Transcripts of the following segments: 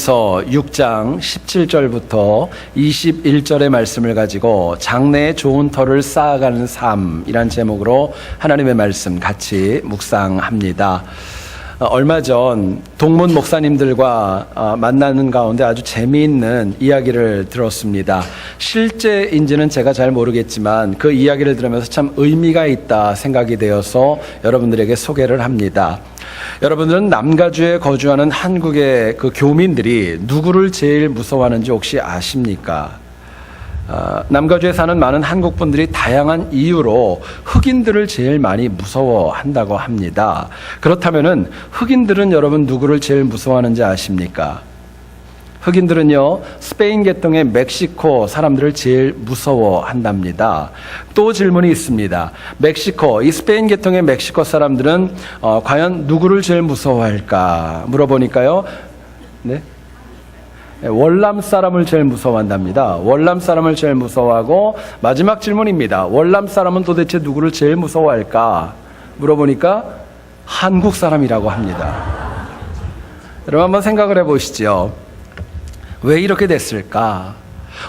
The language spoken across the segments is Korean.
디모데전서 6장 17절부터 21절의 말씀을 가지고 장래의 좋은 터를 쌓아가는 삶이란 제목으로 하나님의 말씀 같이 묵상합니다. 얼마 전 동문 목사님들과 만나는 가운데 아주 재미있는 이야기를 들었습니다. 실제인지는 제가 잘 모르겠지만 그 이야기를 들으면서 참 의미가 있다 생각이 되어서 여러분들에게 소개를 합니다. 여러분들은 남가주에 거주하는 한국의 그 교민들이 누구를 제일 무서워하는지 혹시 아십니까? 남가주에 사는 많은 한국분들이 다양한 이유로 흑인들을 제일 많이 무서워한다고 합니다. 그렇다면은 흑인들은 여러분 누구를 제일 무서워하는지 아십니까? 흑인들은요, 스페인 계통의 멕시코 사람들을 제일 무서워한답니다. 또 질문이 있습니다. 멕시코, 이 스페인 계통의 멕시코 사람들은 과연 누구를 제일 무서워할까 물어보니까요, 네? 월남 사람을 제일 무서워한답니다. 월남 사람을 제일 무서워하고, 마지막 질문입니다. 월남 사람은 도대체 누구를 제일 무서워할까 물어보니까 한국 사람이라고 합니다. 여러분 한번 생각을 해보시죠. 왜 이렇게 됐을까?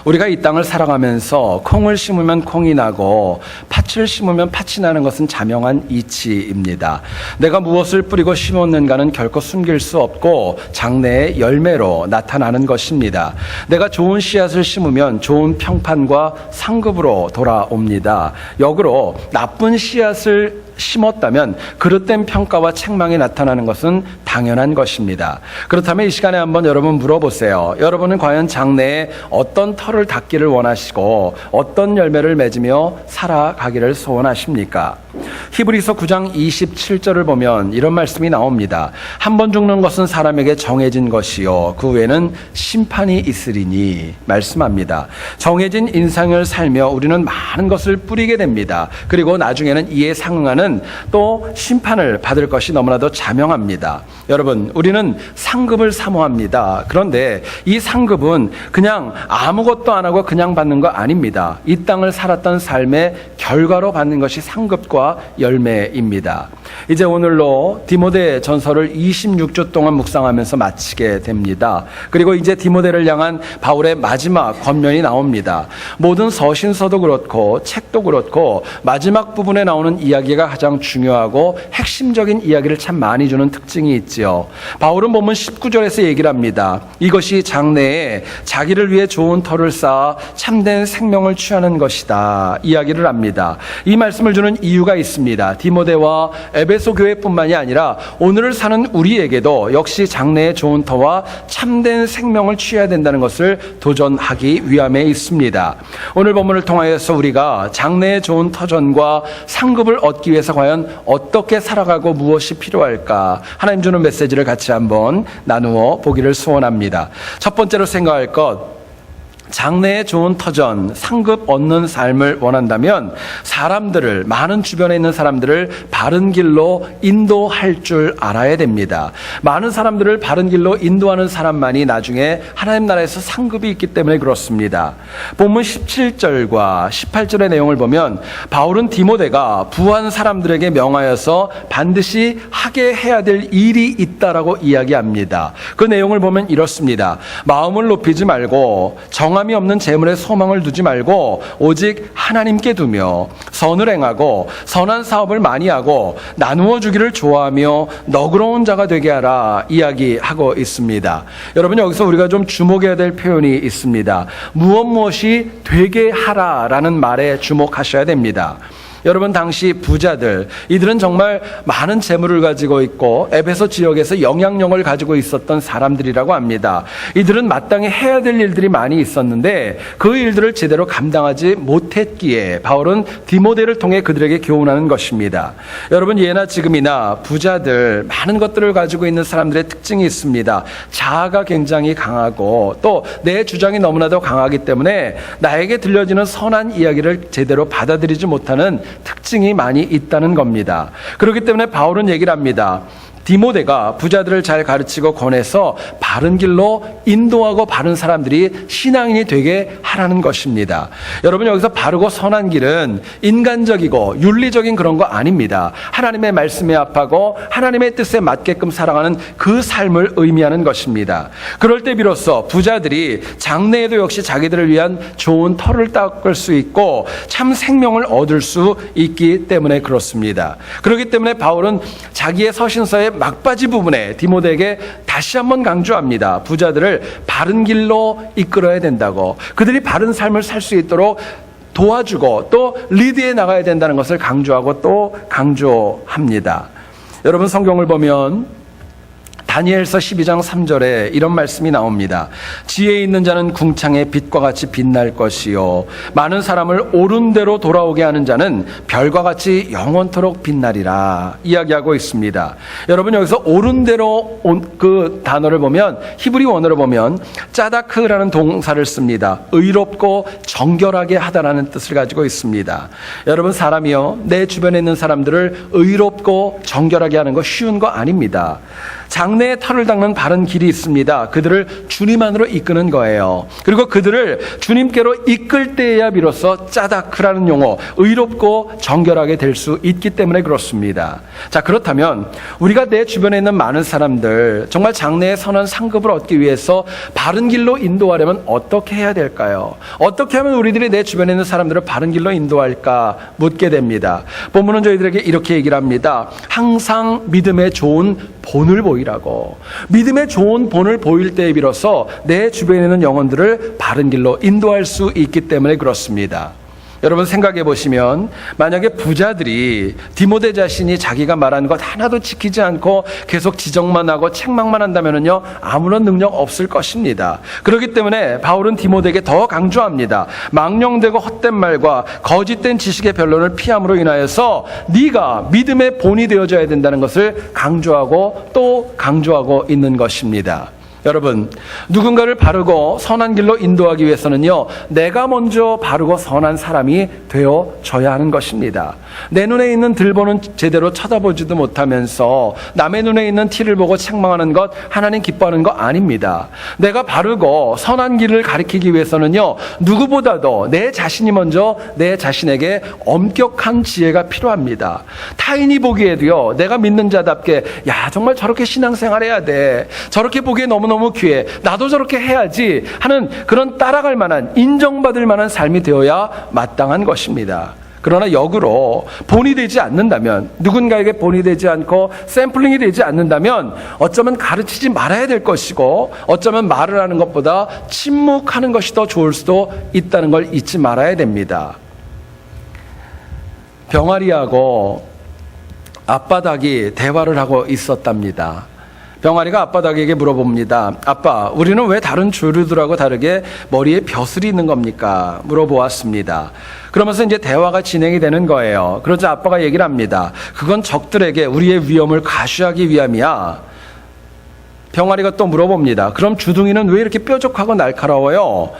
우리가 이 땅을 살아가면서 콩을 심으면 콩이 나고 팥을 심으면 팥이 나는 것은 자명한 이치입니다. 내가 무엇을 뿌리고 심었는가는 결코 숨길 수 없고 장래의 열매로 나타나는 것입니다. 내가 좋은 씨앗을 심으면 좋은 평판과 상급으로 돌아옵니다. 역으로 나쁜 씨앗을 심었다면 그릇된 평가와 책망이 나타나는 것은 당연한 것입니다. 그렇다면 이 시간에 한번 여러분 물어보세요. 여러분은 과연 장래에 어떤 터를 닿기를 원하시고 어떤 열매를 맺으며 살아가기를 소원하십니까? 히브리서 9장 27절을 보면 이런 말씀이 나옵니다. 한 번 죽는 것은 사람에게 정해진 것이요 그 후에는 심판이 있으리니 말씀합니다. 정해진 인생을 살며 우리는 많은 것을 뿌리게 됩니다. 그리고 나중에는 이에 상응하는 또 심판을 받을 것이 너무나도 자명합니다. 여러분, 우리는 상급을 사모합니다. 그런데 이 상급은 그냥 아무것도 안 하고 그냥 받는 거 아닙니다. 이 땅을 살았던 삶의 결과로 받는 것이 상급과 열매입니다. 이제 오늘로 디모데 전서를 26주 동안 묵상하면서 마치게 됩니다. 그리고 이제 디모데를 향한 바울의 마지막 권면이 나옵니다. 모든 서신서도 그렇고 책도 그렇고 마지막 부분에 나오는 이야기가 가장 중요하고 핵심적인 이야기를 참 많이 주는 특징이 있지요. 바울은 본문 19절에서 얘기를 합니다. 이것이 장래에 자기를 위해 좋은 터를 쌓아 참된 생명을 취하는 것이다 이야기를 합니다. 이 말씀을 주는 이유가 있습니다. 디모데와 에베소 교회뿐만이 아니라 오늘을 사는 우리에게도 역시 장래의 좋은 터와 참된 생명을 취해야 된다는 것을 도전하기 위함에 있습니다. 오늘 본문을 통하여서 우리가 장래의 좋은 터전과 상급을 얻기 위해서 과연 어떻게 살아가고 무엇이 필요할까? 하나님 주는 메시지를 같이 한번 나누어 보기를 소원합니다. 첫 번째로 생각할 것, 장래의 좋은 터전, 상급 얻는 삶을 원한다면 사람들을, 많은 주변에 있는 사람들을 바른 길로 인도할 줄 알아야 됩니다. 많은 사람들을 바른 길로 인도하는 사람만이 나중에 하나님 나라에서 상급이 있기 때문에 그렇습니다. 본문 17절과 18절의 내용을 보면 바울은 디모데가 부한 사람들에게 명하여서 반드시 하게 해야 될 일이 있다라고 이야기합니다. 그 내용을 보면 이렇습니다. 마음을 높이지 말고 정함이 없는 재물에 소망을 두지 말고 오직 하나님께 두며 선을 행하고 선한 사업을 많이 하고 나누어 주기를 좋아하며 너그러운 자가 되게 하라 이야기하고 있습니다. 여러분, 여기서 우리가 좀 주목해야 될 표현이 있습니다. 무엇이 되게 하라라는 말에 주목하셔야 됩니다. 여러분, 당시 부자들, 이들은 정말 많은 재물을 가지고 있고 에베소 지역에서 영향력을 가지고 있었던 사람들이라고 합니다. 이들은 마땅히 해야 될 일들이 많이 있었는데 그 일들을 제대로 감당하지 못했기에 바울은 디모데를 통해 그들에게 교훈하는 것입니다. 여러분, 예나 지금이나 부자들, 많은 것들을 가지고 있는 사람들의 특징이 있습니다. 자아가 굉장히 강하고 또 내 주장이 너무나도 강하기 때문에 나에게 들려지는 선한 이야기를 제대로 받아들이지 못하는 특징이 많이 있다는 겁니다. 그렇기 때문에 바울은 얘기를 합니다. 디모데가 부자들을 잘 가르치고 권해서 바른 길로 인도하고 바른 사람들이 신앙인이 되게 하라는 것입니다. 여러분, 여기서 바르고 선한 길은 인간적이고 윤리적인 그런 거 아닙니다. 하나님의 말씀에 합하고 하나님의 뜻에 맞게끔 살아가는 그 삶을 의미하는 것입니다. 그럴 때 비로소 부자들이 장래에도 역시 자기들을 위한 좋은 터를 닦을 수 있고 참 생명을 얻을 수 있기 때문에 그렇습니다. 그렇기 때문에 바울은 자기의 서신서의 막바지 부분에 디모데에게 다시 한번 강조합니다. 부자들을 바른 길로 이끌어야 된다고, 그들이 바른 삶을 살 수 있도록 도와주고 또 리드해 나가야 된다는 것을 강조하고 또 강조합니다. 여러분, 성경을 보면 다니엘서 12장 3절에 이런 말씀이 나옵니다. 지혜 있는 자는 궁창의 빛과 같이 빛날 것이요 많은 사람을 옳은 대로 돌아오게 하는 자는 별과 같이 영원토록 빛나리라 이야기하고 있습니다. 여러분, 여기서 옳은 대로 그 단어를 보면 히브리 원어로 보면 짜다크라는 동사를 씁니다. 의롭고 정결하게 하다라는 뜻을 가지고 있습니다. 여러분, 사람이요, 내 주변에 있는 사람들을 의롭고 정결하게 하는 거 쉬운 거 아닙니다. 장래의 터를 닦는 바른 길이 있습니다. 그들을 주님 안으로 이끄는 거예요. 그리고 그들을 주님께로 이끌 때에야 비로소 짜다크라는 용어, 의롭고 정결하게 될 수 있기 때문에 그렇습니다. 자, 그렇다면 우리가 내 주변에 있는 많은 사람들, 정말 장래의 선한 상급을 얻기 위해서 바른 길로 인도하려면 어떻게 해야 될까요? 어떻게 하면 우리들이 내 주변에 있는 사람들을 바른 길로 인도할까 묻게 됩니다. 본문은 저희들에게 이렇게 얘기를 합니다. 항상 믿음의 좋은 본을 보이라고. 믿음의 좋은 본을 보일 때에 비로소 내 주변에 있는 영혼들을 바른 길로 인도할 수 있기 때문에 그렇습니다. 여러분, 생각해 보시면 만약에 부자들이 디모데 자신이 자기가 말한 것 하나도 지키지 않고 계속 지적만 하고 책망만 한다면요, 아무런 능력 없을 것입니다. 그렇기 때문에 바울은 디모데에게 더 강조합니다. 망령되고 헛된 말과 거짓된 지식의 변론을 피함으로 인하여서 네가 믿음의 본이 되어져야 된다는 것을 강조하고 또 강조하고 있는 것입니다. 여러분, 누군가를 바르고 선한 길로 인도하기 위해서는요, 내가 먼저 바르고 선한 사람이 되어져야 하는 것입니다. 내 눈에 있는 들보는 제대로 쳐다보지도 못하면서 남의 눈에 있는 티를 보고 책망하는 것, 하나님 기뻐하는 거 아닙니다. 내가 바르고 선한 길을 가리키기 위해서는요, 누구보다도 내 자신이 먼저 내 자신에게 엄격한 지혜가 필요합니다. 타인이 보기에도요, 내가 믿는 자답게 야, 정말 저렇게 신앙생활 해야 돼, 저렇게 보기에 너무 귀해, 나도 저렇게 해야지 하는 그런 따라갈 만한, 인정받을 만한 삶이 되어야 마땅한 것입니다. 그러나 역으로 본이 되지 않는다면, 누군가에게 본이 되지 않고 샘플링이 되지 않는다면 어쩌면 가르치지 말아야 될 것이고, 어쩌면 말을 하는 것보다 침묵하는 것이 더 좋을 수도 있다는 걸 잊지 말아야 됩니다. 병아리하고 앞바닥이 대화를 하고 있었답니다. 병아리가 앞바닥에게 물어봅니다. 아빠, 우리는 왜 다른 조류들하고 다르게 머리에 벼슬이 있는 겁니까? 물어보았습니다. 그러면서 이제 대화가 진행이 되는 거예요. 그러자 아빠가 얘기를 합니다. 그건 적들에게 우리의 위험을 가시하기 위함이야. 병아리가 또 물어봅니다. 그럼 주둥이는 왜 이렇게 뾰족하고 날카로워요?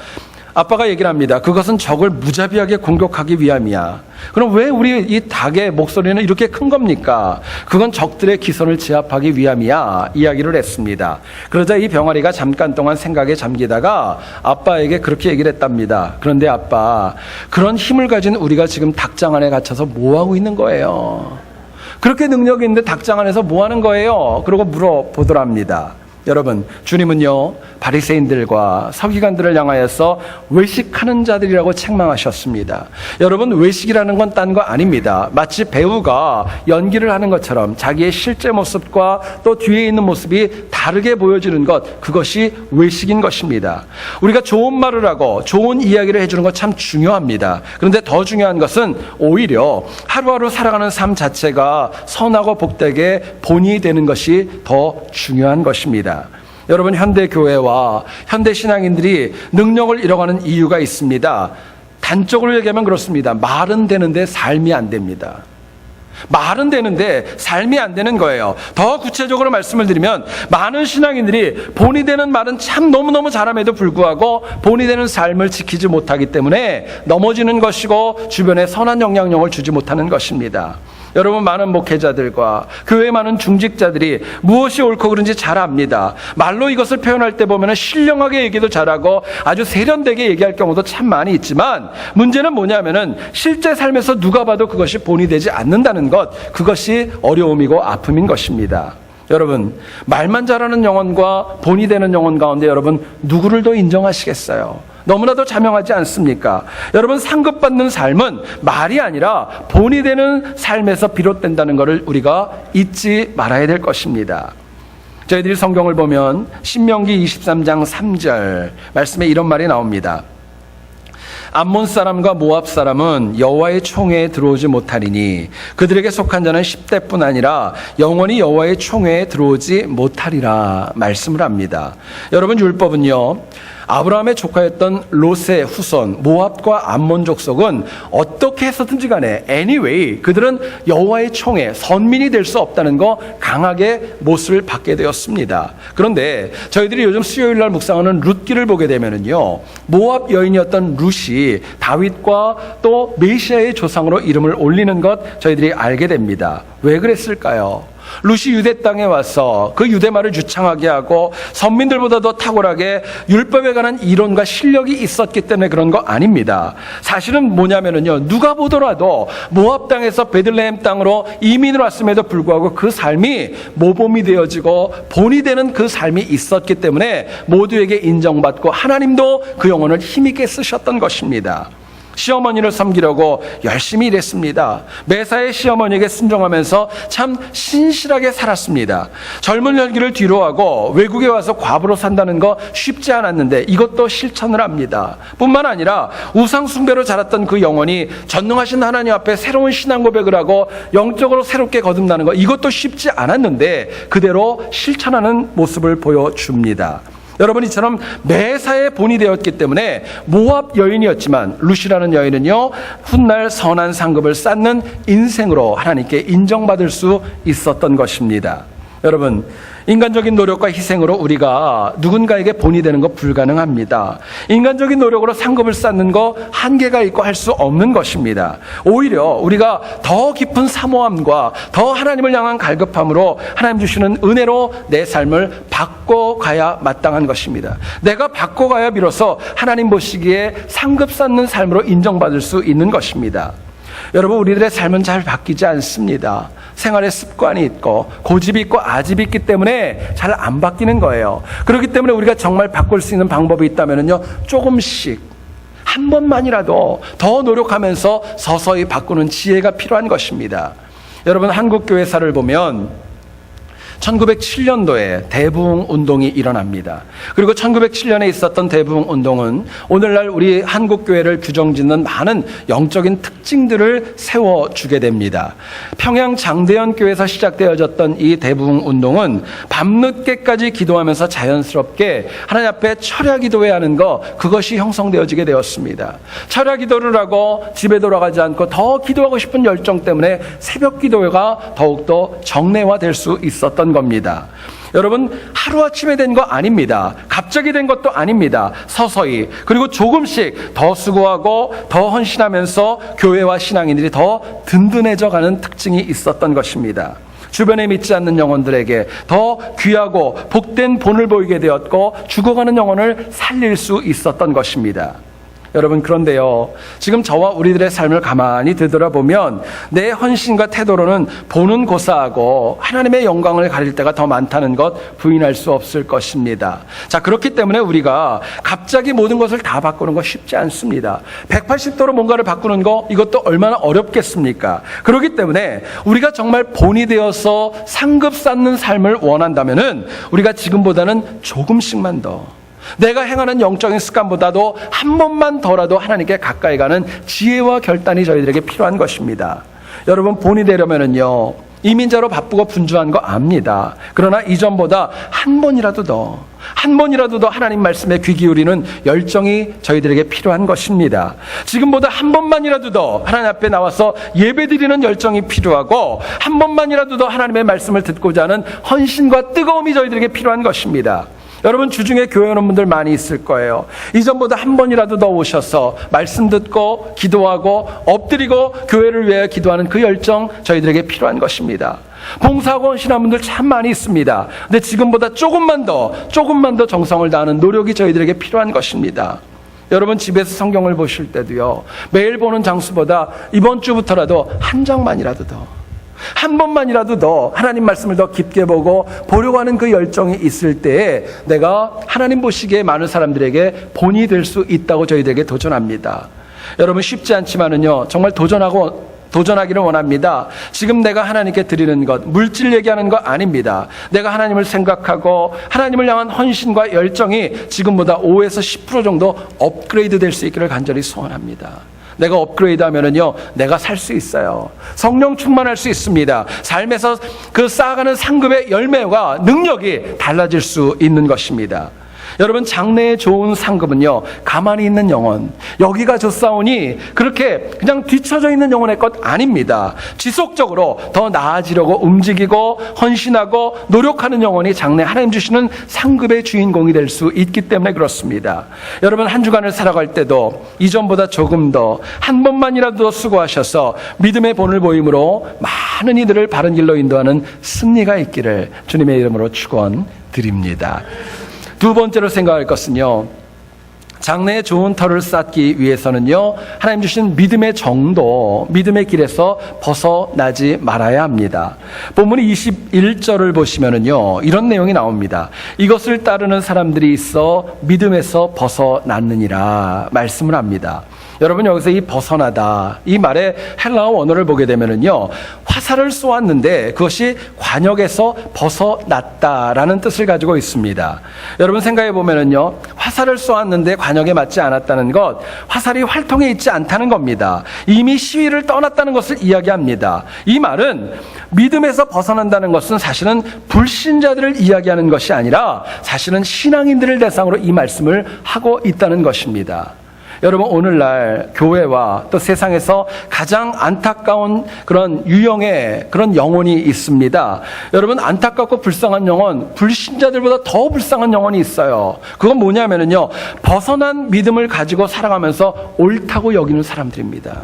아빠가 얘기를 합니다. 그것은 적을 무자비하게 공격하기 위함이야. 그럼 왜 우리 이 닭의 목소리는 이렇게 큰 겁니까? 그건 적들의 기선을 제압하기 위함이야. 이야기를 했습니다. 그러자 이 병아리가 잠깐 동안 생각에 잠기다가 아빠에게 그렇게 얘기를 했답니다. 그런데 아빠, 그런 힘을 가진 우리가 지금 닭장 안에 갇혀서 뭐 하고 있는 거예요? 그렇게 능력이 있는데 닭장 안에서 뭐 하는 거예요? 그러고 물어보더랍니다. 여러분, 주님은요, 바리새인들과 서기관들을 향하여서 외식하는 자들이라고 책망하셨습니다. 여러분, 외식이라는 건 딴 거 아닙니다. 마치 배우가 연기를 하는 것처럼 자기의 실제 모습과 또 뒤에 있는 모습이 다르게 보여지는 것, 그것이 외식인 것입니다. 우리가 좋은 말을 하고 좋은 이야기를 해주는 것 참 중요합니다. 그런데 더 중요한 것은 오히려 하루하루 살아가는 삶 자체가 선하고 복되게 본이 되는 것이 더 중요한 것입니다. 여러분, 현대 교회와 현대 신앙인들이 능력을 잃어가는 이유가 있습니다. 단적으로 얘기하면 그렇습니다. 말은 되는데 삶이 안 됩니다. 말은 되는데 삶이 안 되는 거예요. 더 구체적으로 말씀을 드리면, 많은 신앙인들이 본이 되는 말은 참 너무너무 잘함에도 불구하고 본이 되는 삶을 지키지 못하기 때문에 넘어지는 것이고 주변에 선한 영향력을 주지 못하는 것입니다. 여러분, 많은 목회자들과 교회 많은 중직자들이 무엇이 옳고 그른지 잘 압니다. 말로 이것을 표현할 때 보면 신령하게 얘기도 잘하고 아주 세련되게 얘기할 경우도 참 많이 있지만, 문제는 뭐냐면은 실제 삶에서 누가 봐도 그것이 본이 되지 않는다는 것, 그것이 어려움이고 아픔인 것입니다. 여러분, 말만 잘하는 영혼과 본이 되는 영혼 가운데 여러분 누구를 더 인정하시겠어요? 너무나도 자명하지 않습니까? 여러분, 상급받는 삶은 말이 아니라 본이 되는 삶에서 비롯된다는 것을 우리가 잊지 말아야 될 것입니다. 저희들이 성경을 보면 신명기 23장 3절 말씀에 이런 말이 나옵니다. 암몬 사람과 모압 사람은 여호와의 총회에 들어오지 못하리니 그들에게 속한 자는 10대뿐 아니라 영원히 여호와의 총회에 들어오지 못하리라 말씀을 합니다. 여러분, 율법은요, 아브라함의 조카였던 롯의 후손 모압과 암몬 족속은 어떻게 해서든지 간에 anyway 그들은 여호와의 총회, 선민이 될 수 없다는 거 강하게 못을 받게 되었습니다. 그런데 저희들이 요즘 수요일날 묵상하는 룻기를 보게 되면은요, 모압 여인이었던 룻이 다윗과 또 메시아의 조상으로 이름을 올리는 것 저희들이 알게 됩니다. 왜 그랬을까요? 룻이 유대 땅에 와서 그 유대말을 유창하게 하고 선민들보다 더 탁월하게 율법에 관한 이론과 실력이 있었기 때문에 그런 거 아닙니다. 사실은 뭐냐면은요, 누가 보더라도 모압 땅에서 베들레헴 땅으로 이민을 왔음에도 불구하고 그 삶이 모범이 되어지고 본이 되는 그 삶이 있었기 때문에 모두에게 인정받고 하나님도 그 영혼을 힘있게 쓰셨던 것입니다. 시어머니를 섬기려고 열심히 일했습니다. 매사에 시어머니에게 순종하면서 참 신실하게 살았습니다. 젊은 열기를 뒤로하고 외국에 와서 과부로 산다는 거 쉽지 않았는데 이것도 실천을 합니다. 뿐만 아니라 우상 숭배로 자랐던 그 영혼이 전능하신 하나님 앞에 새로운 신앙 고백을 하고 영적으로 새롭게 거듭나는 거, 이것도 쉽지 않았는데 그대로 실천하는 모습을 보여줍니다. 여러분, 이처럼 매사에 본이 되었기 때문에 모압 여인이었지만 룻이라는 여인은요, 훗날 선한 상급을 쌓는 인생으로 하나님께 인정받을 수 있었던 것입니다. 여러분, 인간적인 노력과 희생으로 우리가 누군가에게 본이 되는 거 불가능합니다. 인간적인 노력으로 상급을 쌓는 거 한계가 있고 할 수 없는 것입니다. 오히려 우리가 더 깊은 사모함과 더 하나님을 향한 갈급함으로 하나님 주시는 은혜로 내 삶을 바꿔가야 마땅한 것입니다. 내가 바꿔가야 비로소 하나님 보시기에 상급 쌓는 삶으로 인정받을 수 있는 것입니다. 여러분, 우리들의 삶은 잘 바뀌지 않습니다. 생활의 습관이 있고 고집이 있고 아집이 있기 때문에 잘 안 바뀌는 거예요. 그렇기 때문에 우리가 정말 바꿀 수 있는 방법이 있다면요, 조금씩 한 번만이라도 더 노력하면서 서서히 바꾸는 지혜가 필요한 것입니다. 여러분, 한국 교회사를 보면 1907년도에 대부흥 운동이 일어납니다. 그리고 1907년에 있었던 대부흥 운동은 오늘날 우리 한국 교회를 규정짓는 많은 영적인 특징들을 세워주게 됩니다. 평양 장대현 교회에서 시작되어졌던 이 대부흥 운동은 밤늦게까지 기도하면서 자연스럽게 하나님 앞에 철야 기도해야 하는 거, 그것이 형성되어지게 되었습니다. 철야 기도를 하고 집에 돌아가지 않고 더 기도하고 싶은 열정 때문에 새벽 기도가 더욱더 정례화될 수 있었던 겁니다. 여러분, 하루아침에 된 거 아닙니다. 갑자기 된 것도 아닙니다. 서서히, 그리고 조금씩 더 수고하고 더 헌신하면서 교회와 신앙인들이 더 든든해져 가는 특징이 있었던 것입니다. 주변에 믿지 않는 영혼들에게 더 귀하고 복된 본을 보이게 되었고 죽어가는 영혼을 살릴 수 있었던 것입니다. 여러분, 그런데요, 지금 저와 우리들의 삶을 가만히 되돌아보면 내 헌신과 태도로는 보는 고사하고 하나님의 영광을 가릴 때가 더 많다는 것 부인할 수 없을 것입니다. 자, 그렇기 때문에 우리가 갑자기 모든 것을 다 바꾸는 거 쉽지 않습니다. 180도로 뭔가를 바꾸는 거, 이것도 얼마나 어렵겠습니까? 그렇기 때문에 우리가 정말 본이 되어서 상급 쌓는 삶을 원한다면은 우리가 지금보다는 조금씩만 더, 내가 행하는 영적인 습관보다도 한 번만 더라도 하나님께 가까이 가는 지혜와 결단이 저희들에게 필요한 것입니다. 여러분, 본이 되려면은요, 이민자로 바쁘고 분주한 거 압니다. 그러나 이전보다 한 번이라도 더 하나님 말씀에 귀 기울이는 열정이 저희들에게 필요한 것입니다. 지금보다 한 번만이라도 더 하나님 앞에 나와서 예배드리는 열정이 필요하고, 한 번만이라도 더 하나님의 말씀을 듣고자 하는 헌신과 뜨거움이 저희들에게 필요한 것입니다. 여러분 주중에 교회 오는 분들 많이 있을 거예요. 이전보다 한 번이라도 더 오셔서 말씀 듣고 기도하고 엎드리고 교회를 위해 기도하는 그 열정 저희들에게 필요한 것입니다. 봉사하고 헌신한 분들 참 많이 있습니다. 근데 지금보다 조금만 더 정성을 다하는 노력이 저희들에게 필요한 것입니다. 여러분 집에서 성경을 보실 때도요, 매일 보는 장수보다 이번 주부터라도 한 장만이라도 더, 한 번만이라도 더 하나님 말씀을 더 깊게 보려고 하는 그 열정이 있을 때에 내가 하나님 보시기에 많은 사람들에게 본이 될 수 있다고 저희들에게 도전합니다. 여러분 쉽지 않지만은요, 정말 도전하기를 원합니다. 지금 내가 하나님께 드리는 것, 물질 얘기하는 거 아닙니다. 내가 하나님을 생각하고 하나님을 향한 헌신과 열정이 지금보다 5에서 10% 정도 업그레이드 될 수 있기를 간절히 소원합니다. 내가 업그레이드 하면은요, 내가 살 수 있어요. 성령 충만할 수 있습니다. 삶에서 그 쌓아가는 상급의 열매와 능력이 달라질 수 있는 것입니다. 여러분 장래에 좋은 상급은요, 가만히 있는 영혼, 여기가 좋사오니 그렇게 그냥 뒤처져 있는 영혼의 것 아닙니다. 지속적으로 더 나아지려고 움직이고 헌신하고 노력하는 영혼이 장래 하나님 주시는 상급의 주인공이 될 수 있기 때문에 그렇습니다. 여러분 한 주간을 살아갈 때도 이전보다 조금 더 한 번만이라도 더 수고하셔서 믿음의 본을 보임으로 많은 이들을 바른 길로 인도하는 승리가 있기를 주님의 이름으로 축원드립니다. 두 번째로 생각할 것은요, 장래에 좋은 터를 쌓기 위해서는요, 하나님 주신 믿음의 정도, 믿음의 길에서 벗어나지 말아야 합니다. 본문 21절을 보시면은요, 이런 내용이 나옵니다. 이것을 따르는 사람들이 있어 믿음에서 벗어났느니라 말씀을 합니다. 여러분 여기서 이 벗어나다, 이 말의 헬라어 원어를 보게 되면은요, 화살을 쏘았는데 그것이 관역에서 벗어났다라는 뜻을 가지고 있습니다. 여러분 생각해 보면은요, 화살을 쏘았는데 관역에 맞지 않았다는 것, 화살이 활통에 있지 않다는 겁니다. 이미 시위를 떠났다는 것을 이야기합니다. 이 말은 믿음에서 벗어난다는 것은 사실은 불신자들을 이야기하는 것이 아니라 사실은 신앙인들을 대상으로 이 말씀을 하고 있다는 것입니다. 여러분 오늘날 교회와 또 세상에서 가장 안타까운 그런 유형의 그런 영혼이 있습니다. 여러분 안타깝고 불쌍한 영혼, 불신자들보다 더 불쌍한 영혼이 있어요. 그건 뭐냐면은요, 벗어난 믿음을 가지고 살아가면서 옳다고 여기는 사람들입니다.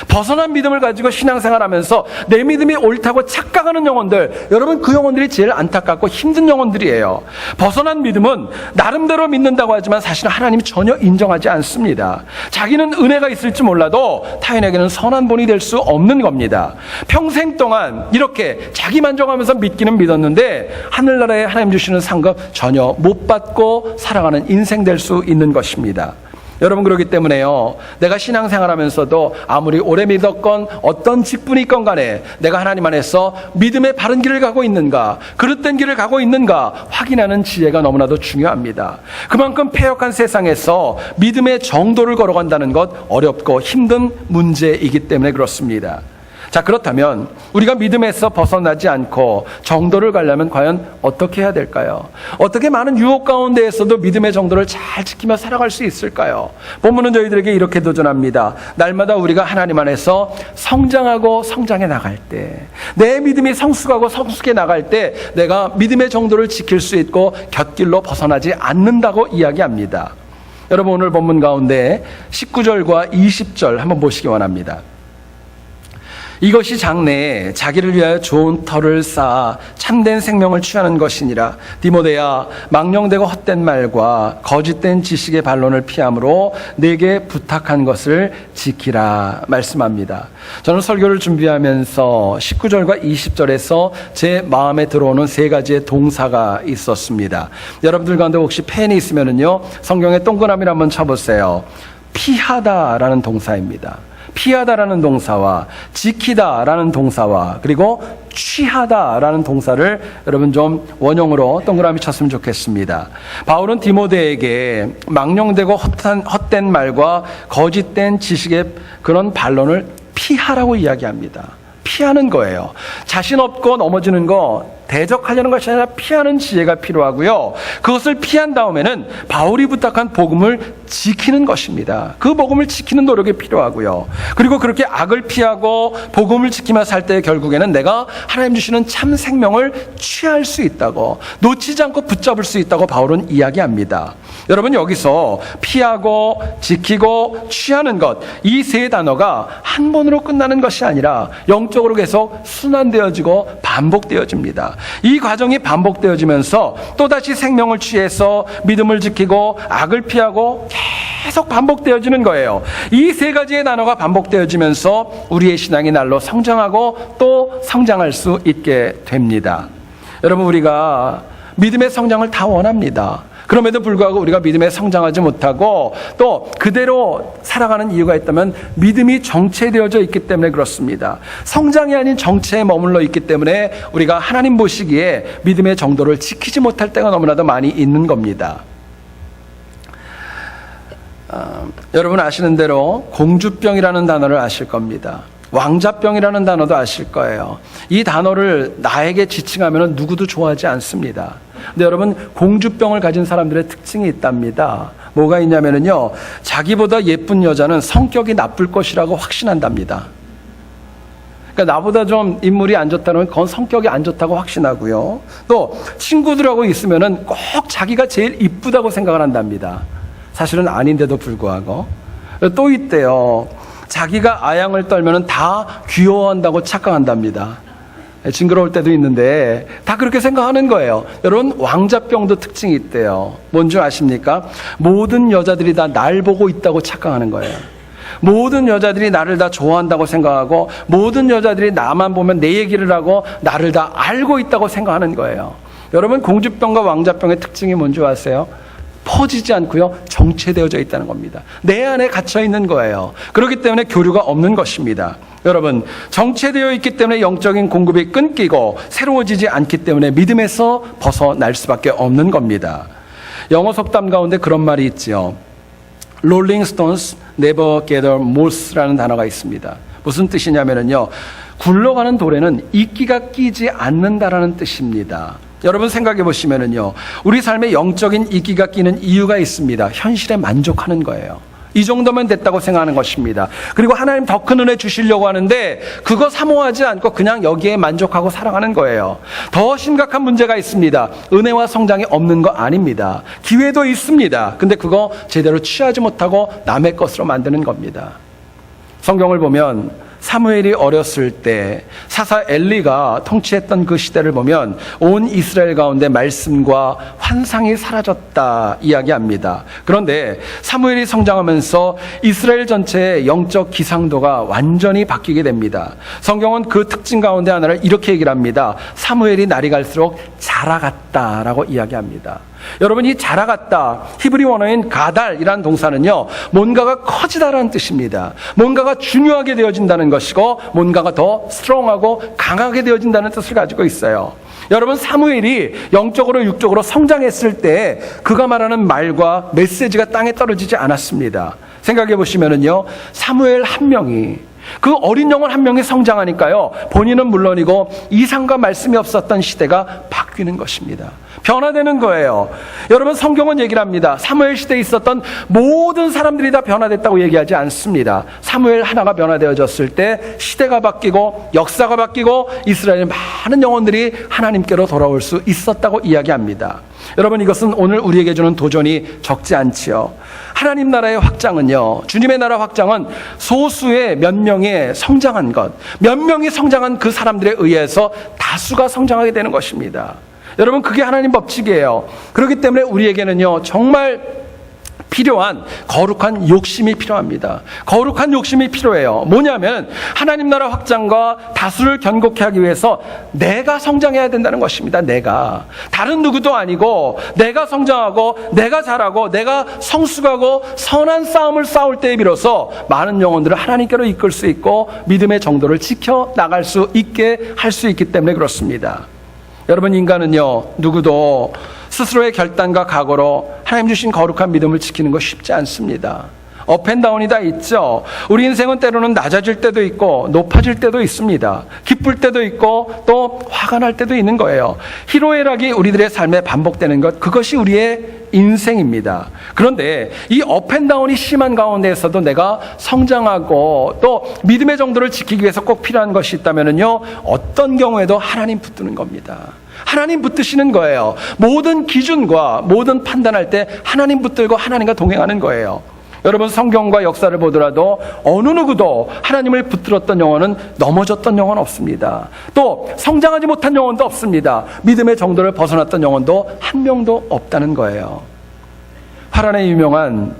벗어난 믿음을 가지고 신앙생활하면서 내 믿음이 옳다고 착각하는 영혼들, 여러분 그 영혼들이 제일 안타깝고 힘든 영혼들이에요. 벗어난 믿음은 나름대로 믿는다고 하지만 사실은 하나님이 전혀 인정하지 않습니다. 자기는 은혜가 있을지 몰라도 타인에게는 선한 본이 될 수 없는 겁니다. 평생 동안 이렇게 자기 만족하면서 믿기는 믿었는데 하늘나라에 하나님 주시는 상급 전혀 못 받고 살아가는 인생 될 수 있는 것입니다. 여러분 그렇기 때문에요, 내가 신앙생활하면서도 아무리 오래 믿었건 어떤 직분이 있건 간에 내가 하나님 안에서 믿음의 바른 길을 가고 있는가, 그릇된 길을 가고 있는가 확인하는 지혜가 너무나도 중요합니다. 그만큼 패역한 세상에서 믿음의 정도를 걸어간다는 것 어렵고 힘든 문제이기 때문에 그렇습니다. 자, 그렇다면 우리가 믿음에서 벗어나지 않고 정도를 가려면 과연 어떻게 해야 될까요? 어떻게 많은 유혹 가운데에서도 믿음의 정도를 잘 지키며 살아갈 수 있을까요? 본문은 저희들에게 이렇게 도전합니다. 날마다 우리가 하나님 안에서 성장하고 성장해 나갈 때, 내 믿음이 성숙하고 성숙해 나갈 때 내가 믿음의 정도를 지킬 수 있고 곁길로 벗어나지 않는다고 이야기합니다. 여러분 오늘 본문 가운데 19절과 20절 한번 보시기 원합니다. 이것이 장래에 자기를 위하여 좋은 터를 쌓아 참된 생명을 취하는 것이니라. 디모데야, 망령되고 헛된 말과 거짓된 지식의 반론을 피함으로 내게 부탁한 것을 지키라 말씀합니다. 저는 설교를 준비하면서 19절과 20절에서 제 마음에 들어오는 세 가지의 동사가 있었습니다. 여러분들 가운데 혹시 펜이 있으면은요, 성경에 동그라미를 한번 쳐보세요. 피하다라는 동사입니다. 피하다라는 동사와 지키다라는 동사와 그리고 취하다라는 동사를 여러분 좀 원형으로 동그라미 쳤으면 좋겠습니다. 바울은 디모데에게 망령되고 헛된 말과 거짓된 지식의 그런 반론을 피하라고 이야기합니다. 피하는 거예요. 자신 없고 넘어지는 거 대적하려는 것이 아니라 피하는 지혜가 필요하고요. 그것을 피한 다음에는 바울이 부탁한 복음을 지키는 것입니다. 그 복음을 지키는 노력이 필요하고요. 그리고 그렇게 악을 피하고 복음을 지키며 살 때 결국에는 내가 하나님 주시는 참 생명을 취할 수 있다고, 놓치지 않고 붙잡을 수 있다고 바울은 이야기합니다. 여러분, 여기서 피하고 지키고 취하는 것, 이 세 단어가 한 번으로 끝나는 것이 아니라 영적으로 계속 순환되어지고 반복되어집니다. 이 과정이 반복되어지면서 또다시 생명을 취해서 믿음을 지키고 악을 피하고 계속 반복되어지는 거예요. 이 세 가지의 단어가 반복되어지면서 우리의 신앙이 날로 성장하고 또 성장할 수 있게 됩니다. 여러분, 우리가 믿음의 성장을 다 원합니다. 그럼에도 불구하고 우리가 믿음에 성장하지 못하고 또 그대로 살아가는 이유가 있다면 믿음이 정체되어져 있기 때문에 그렇습니다. 성장이 아닌 정체에 머물러 있기 때문에 우리가 하나님 보시기에 믿음의 정도를 지키지 못할 때가 너무나도 많이 있는 겁니다. 여러분 아시는 대로 공주병이라는 단어를 아실 겁니다. 왕자병이라는 단어도 아실 거예요. 이 단어를 나에게 지칭하면 누구도 좋아하지 않습니다. 근데 여러분, 공주병을 가진 사람들의 특징이 있답니다. 뭐가 있냐면요, 자기보다 예쁜 여자는 성격이 나쁠 것이라고 확신한답니다. 그러니까 나보다 좀 인물이 안 좋다면 그건 성격이 안 좋다고 확신하고요. 또 친구들하고 있으면은 꼭 자기가 제일 이쁘다고 생각을 한답니다. 사실은 아닌데도 불구하고. 또 있대요. 자기가 아양을 떨면은 다 귀여워한다고 착각한답니다. 징그러울 때도 있는데 다 그렇게 생각하는 거예요. 여러분, 왕자병도 특징이 있대요. 뭔 줄 아십니까? 모든 여자들이 다 날 보고 있다고 착각하는 거예요. 모든 여자들이 나를 다 좋아한다고 생각하고 모든 여자들이 나만 보면 내 얘기를 하고 나를 다 알고 있다고 생각하는 거예요. 여러분, 공주병과 왕자병의 특징이 뭔지 아세요? 퍼지지 않고요, 정체되어져 있다는 겁니다. 내 안에 갇혀 있는 거예요. 그렇기 때문에 교류가 없는 것입니다. 여러분, 정체되어 있기 때문에 영적인 공급이 끊기고 새로워지지 않기 때문에 믿음에서 벗어날 수밖에 없는 겁니다. 영어 속담 가운데 그런 말이 있지요. Rolling Stones never gather moss라는 단어가 있습니다. 무슨 뜻이냐면요, 굴러가는 돌에는 이끼가 끼지 않는다라는 뜻입니다. 여러분 생각해 보시면은요, 우리 삶에 영적인 이끼가 끼는 이유가 있습니다. 현실에 만족하는 거예요. 이 정도면 됐다고 생각하는 것입니다. 그리고 하나님 더 큰 은혜 주시려고 하는데 그거 사모하지 않고 그냥 여기에 만족하고 살아가는 거예요. 더 심각한 문제가 있습니다. 은혜와 성장이 없는 거 아닙니다. 기회도 있습니다. 근데 그거 제대로 취하지 못하고 남의 것으로 만드는 겁니다. 성경을 보면 사무엘이 어렸을 때 사사 엘리가 통치했던 그 시대를 보면 온 이스라엘 가운데 말씀과 환상이 사라졌다 이야기합니다. 그런데 사무엘이 성장하면서 이스라엘 전체의 영적 기상도가 완전히 바뀌게 됩니다. 성경은 그 특징 가운데 하나를 이렇게 얘기를 합니다. 사무엘이 날이 갈수록 자라갔다라고 이야기합니다. 여러분, 이 자라갔다, 히브리 원어인 가달이라는 동사는요, 뭔가가 커지다라는 뜻입니다. 뭔가가 중요하게 되어진다는 것이고 뭔가가 더 스트롱하고 강하게 되어진다는 뜻을 가지고 있어요. 여러분, 사무엘이 영적으로 육적으로 성장했을 때 그가 말하는 말과 메시지가 땅에 떨어지지 않았습니다. 생각해 보시면은요, 사무엘 한 명이, 그 어린 영혼 한 명이 성장하니까요, 본인은 물론이고 이상과 말씀이 없었던 시대가 바뀌는 것입니다. 변화되는 거예요. 여러분, 성경은 얘기를 합니다. 사무엘 시대에 있었던 모든 사람들이 다 변화됐다고 얘기하지 않습니다. 사무엘 하나가 변화되어졌을 때 시대가 바뀌고 역사가 바뀌고 이스라엘의 많은 영혼들이 하나님께로 돌아올 수 있었다고 이야기합니다. 여러분, 이것은 오늘 우리에게 주는 도전이 적지 않지요. 하나님 나라의 확장은요, 주님의 나라 확장은 소수의 몇 명의 성장한 것, 몇 명이 성장한 그 사람들에 의해서 다수가 성장하게 되는 것입니다. 여러분, 그게 하나님 법칙이에요. 그렇기 때문에 우리에게는요, 정말 필요한 거룩한 욕심이 필요합니다. 거룩한 욕심이 필요해요. 뭐냐면 하나님 나라 확장과 다수를 견고케 하기 위해서 내가 성장해야 된다는 것입니다. 내가, 다른 누구도 아니고 내가 성장하고 내가 자라고 내가 성숙하고 선한 싸움을 싸울 때에 비로소 많은 영혼들을 하나님께로 이끌 수 있고 믿음의 정도를 지켜나갈 수 있게 할 수 있기 때문에 그렇습니다. 여러분, 인간은요, 누구도 스스로의 결단과 각오로 하나님 주신 거룩한 믿음을 지키는 거 쉽지 않습니다. 업앤다운이 다 있죠. 우리 인생은 때로는 낮아질 때도 있고 높아질 때도 있습니다. 기쁠 때도 있고 또 화가 날 때도 있는 거예요. 희로애락이 우리들의 삶에 반복되는 것, 그것이 우리의 인생입니다. 그런데 이 업앤다운이 심한 가운데에서도 내가 성장하고 또 믿음의 정도를 지키기 위해서 꼭 필요한 것이 있다면요, 어떤 경우에도 하나님 붙드는 겁니다. 하나님 붙드시는 거예요. 모든 기준과 모든 판단할 때 하나님 붙들고 하나님과 동행하는 거예요. 여러분, 성경과 역사를 보더라도 어느 누구도 하나님을 붙들었던 영혼은 넘어졌던 영혼은 없습니다. 또 성장하지 못한 영혼도 없습니다. 믿음의 정도를 벗어났던 영혼도 한 명도 없다는 거예요. 파란의 유명한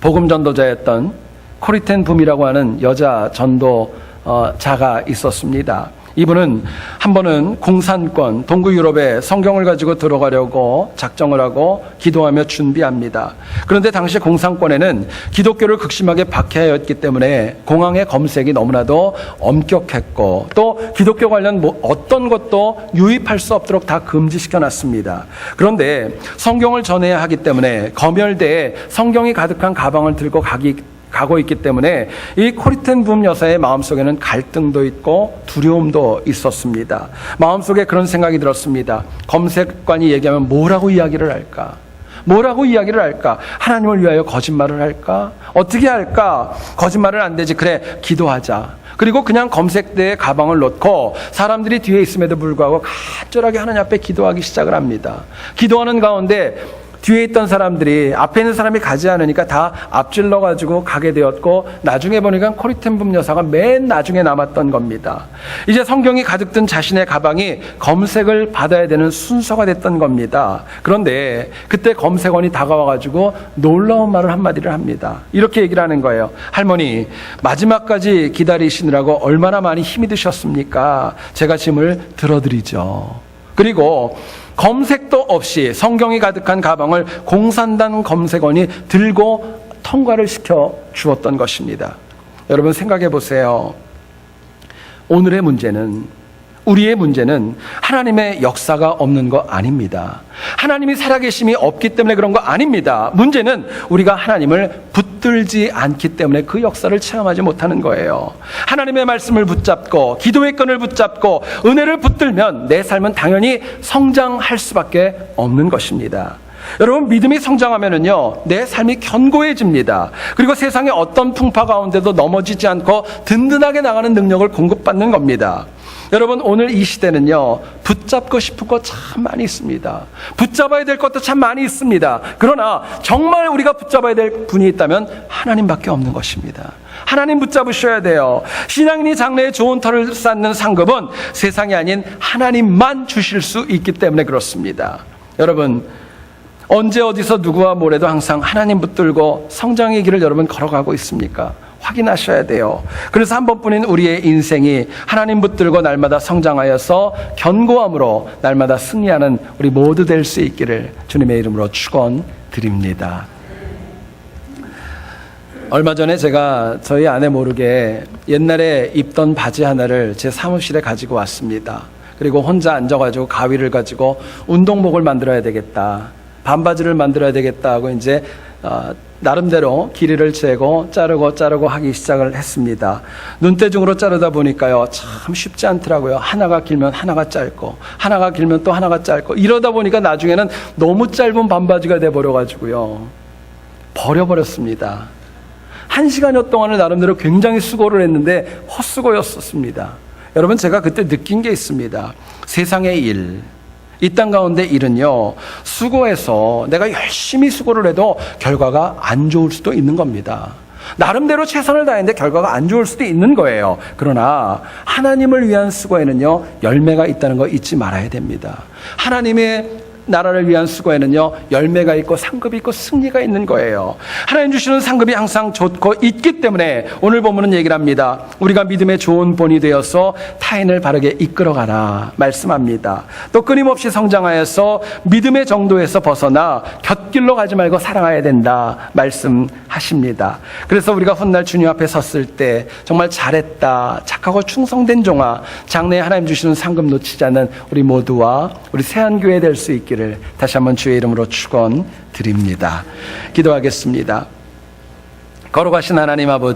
복음 전도자였던 코리텐 붐이라고 하는 여자 전도자가 있었습니다. 이분은 한 번은 공산권, 동구 유럽에 성경을 가지고 들어가려고 작정을 하고 기도하며 준비합니다. 그런데 당시 공산권에는 기독교를 극심하게 박해하였기 때문에 공항의 검색이 너무나도 엄격했고 또 기독교 관련 어떤 것도 유입할 수 없도록 다 금지시켜놨습니다. 그런데 성경을 전해야 하기 때문에 검열대에 성경이 가득한 가방을 들고 가고 있기 때문에 이 코리텐 붐 여사의 마음속에는 갈등도 있고 두려움도 있었습니다. 마음속에 그런 생각이 들었습니다. 검색관이 얘기하면 뭐라고 이야기를 할까? 뭐라고 이야기를 할까? 하나님을 위하여 거짓말을 할까? 어떻게 할까? 거짓말은 안 되지. 그래, 기도하자. 그리고 그냥 검색대에 가방을 놓고 사람들이 뒤에 있음에도 불구하고 간절하게 하나님 앞에 기도하기 시작을 합니다. 기도하는 가운데 뒤에 있던 사람들이 앞에 있는 사람이 가지 않으니까 다 앞질러가지고 가게 되었고 나중에 보니까 코리텐 붐 여사가 맨 나중에 남았던 겁니다. 이제 성경이 가득 든 자신의 가방이 검색을 받아야 되는 순서가 됐던 겁니다. 그런데 그때 검색원이 다가와가지고 놀라운 말을 한마디를 합니다. 이렇게 얘기를 하는 거예요. 할머니, 마지막까지 기다리시느라고 얼마나 많이 힘이 드셨습니까? 제가 짐을 들어드리죠. 그리고 검색도 없이 성경이 가득한 가방을 공산당 검색원이 들고 통과를 시켜 주었던 것입니다. 여러분, 생각해 보세요. 오늘의 문제는, 우리의 문제는 하나님의 역사가 없는 거 아닙니다. 하나님이 살아계심이 없기 때문에 그런 거 아닙니다. 문제는 우리가 하나님을 붙들지 않기 때문에 그 역사를 체험하지 못하는 거예요. 하나님의 말씀을 붙잡고 기도의 끈을 붙잡고 은혜를 붙들면 내 삶은 당연히 성장할 수밖에 없는 것입니다. 여러분, 믿음이 성장하면은요, 내 삶이 견고해집니다. 그리고 세상의 어떤 풍파 가운데도 넘어지지 않고 든든하게 나가는 능력을 공급받는 겁니다. 여러분, 오늘 이 시대는요, 붙잡고 싶은 거 참 많이 있습니다. 붙잡아야 될 것도 참 많이 있습니다. 그러나 정말 우리가 붙잡아야 될 분이 있다면 하나님밖에 없는 것입니다. 하나님 붙잡으셔야 돼요. 신앙인이 장래에 좋은 터를 쌓는 상급은 세상이 아닌 하나님만 주실 수 있기 때문에 그렇습니다. 여러분, 언제 어디서 누구와 뭐래도 항상 하나님 붙들고 성장의 길을 여러분 걸어가고 있습니까? 확인하셔야 돼요. 그래서 한 번뿐인 우리의 인생이 하나님 붙들고 날마다 성장하여서 견고함으로 날마다 승리하는 우리 모두 될 수 있기를 주님의 이름으로 축원드립니다. 얼마 전에 제가 저희 아내 모르게 옛날에 입던 바지 하나를 제 사무실에 가지고 왔습니다. 그리고 혼자 앉아가지고 가위를 가지고 운동복을 만들어야 되겠다, 반바지를 만들어야 되겠다 하고 이제 나름대로 길이를 재고 자르고 하기 시작을 했습니다. 눈대중으로 자르다 보니까요, 참 쉽지 않더라고요. 하나가 길면 하나가 짧고 하나가 길면 또 하나가 짧고 이러다 보니까 나중에는 너무 짧은 반바지가 돼버려가지고요, 버려버렸습니다. 1시간여 동안을 나름대로 굉장히 수고를 했는데 헛수고였었습니다. 여러분, 제가 그때 느낀 게 있습니다. 세상의 일, 이 땅 가운데 일은요, 수고해서 내가 열심히 수고를 해도 결과가 안 좋을 수도 있는 겁니다. 나름대로 최선을 다했는데 결과가 안 좋을 수도 있는 거예요. 그러나 하나님을 위한 수고에는요, 열매가 있다는 거 잊지 말아야 됩니다. 하나님의 나라를 위한 수고에는요, 열매가 있고 상급이 있고 승리가 있는 거예요. 하나님 주시는 상급이 항상 좋고 있기 때문에 오늘 본문은 얘기를 합니다. 우리가 믿음의 좋은 본이 되어서 타인을 바르게 이끌어가라 말씀합니다. 또 끊임없이 성장하여서 믿음의 정도에서 벗어나 곁길로 가지 말고 사랑해야 된다 말씀하십니다. 그래서 우리가 훗날 주님 앞에 섰을 때 정말 잘했다, 착하고 충성된 종아, 장래에 하나님 주시는 상급 놓치지 않는 우리 모두와 우리 새한교회 될 수 있기를 다시 한번 주의 이름으로 축원드립니다. 기도하겠습니다. 거룩하신 하나님 아버지